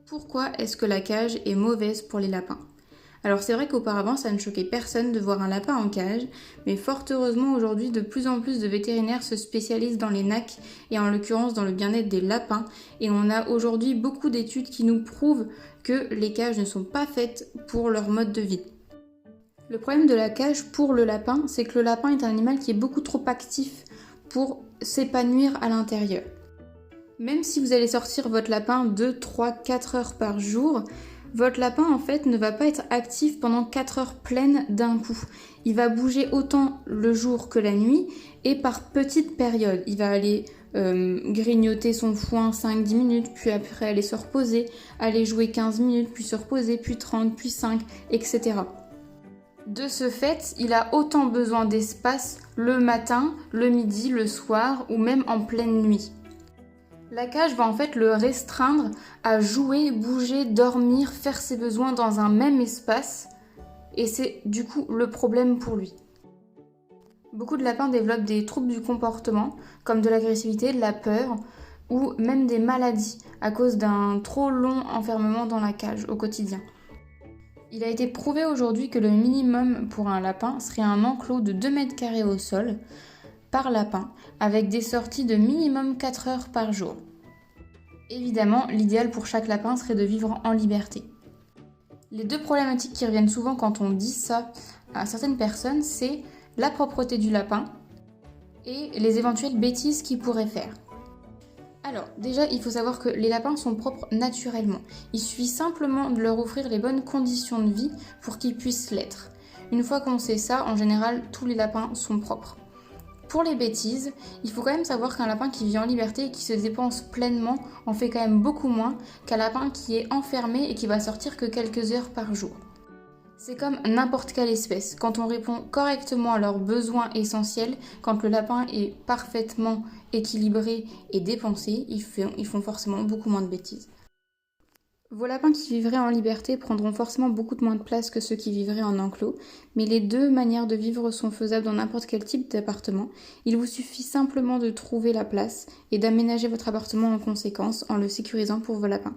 Pourquoi est-ce que la cage est mauvaise pour les lapins? Alors c'est vrai qu'auparavant ça ne choquait personne de voir un lapin en cage, mais fort heureusement aujourd'hui de plus en plus de vétérinaires se spécialisent dans les NAC et en l'occurrence dans le bien-être des lapins, et on a aujourd'hui beaucoup d'études qui nous prouvent que les cages ne sont pas faites pour leur mode de vie. Le problème de la cage pour le lapin, c'est que le lapin est un animal qui est beaucoup trop actif pour s'épanouir à l'intérieur. Même si vous allez sortir votre lapin 2, 3, 4 heures par jour, votre lapin en fait ne va pas être actif pendant 4 heures pleines d'un coup. Il va bouger autant le jour que la nuit et par petites périodes. Il va aller grignoter son foin 5-10 minutes, puis après aller se reposer, aller jouer 15 minutes, puis se reposer, puis 30, puis 5, etc. De ce fait, il a autant besoin d'espace le matin, le midi, le soir ou même en pleine nuit. La cage va en fait le restreindre à jouer, bouger, dormir, faire ses besoins dans un même espace et c'est du coup le problème pour lui. Beaucoup de lapins développent des troubles du comportement comme de l'agressivité, de la peur ou même des maladies à cause d'un trop long enfermement dans la cage au quotidien. Il a été prouvé aujourd'hui que le minimum pour un lapin serait un enclos de 2 mètres carrés au sol par lapin, avec des sorties de minimum 4 heures par jour. Évidemment, l'idéal pour chaque lapin serait de vivre en liberté. Les deux problématiques qui reviennent souvent quand on dit ça à certaines personnes, c'est la propreté du lapin et les éventuelles bêtises qu'il pourrait faire. Alors, déjà, il faut savoir que les lapins sont propres naturellement. Il suffit simplement de leur offrir les bonnes conditions de vie pour qu'ils puissent l'être. Une fois qu'on sait ça, en général, tous les lapins sont propres. Pour les bêtises, il faut quand même savoir qu'un lapin qui vit en liberté et qui se dépense pleinement en fait quand même beaucoup moins qu'un lapin qui est enfermé et qui va sortir que quelques heures par jour. C'est comme n'importe quelle espèce. Quand on répond correctement à leurs besoins essentiels, quand le lapin est parfaitement équilibré et dépensé, ils font forcément beaucoup moins de bêtises. Vos lapins qui vivraient en liberté prendront forcément beaucoup moins de place que ceux qui vivraient en enclos, mais les deux manières de vivre sont faisables dans n'importe quel type d'appartement. Il vous suffit simplement de trouver la place et d'aménager votre appartement en conséquence en le sécurisant pour vos lapins.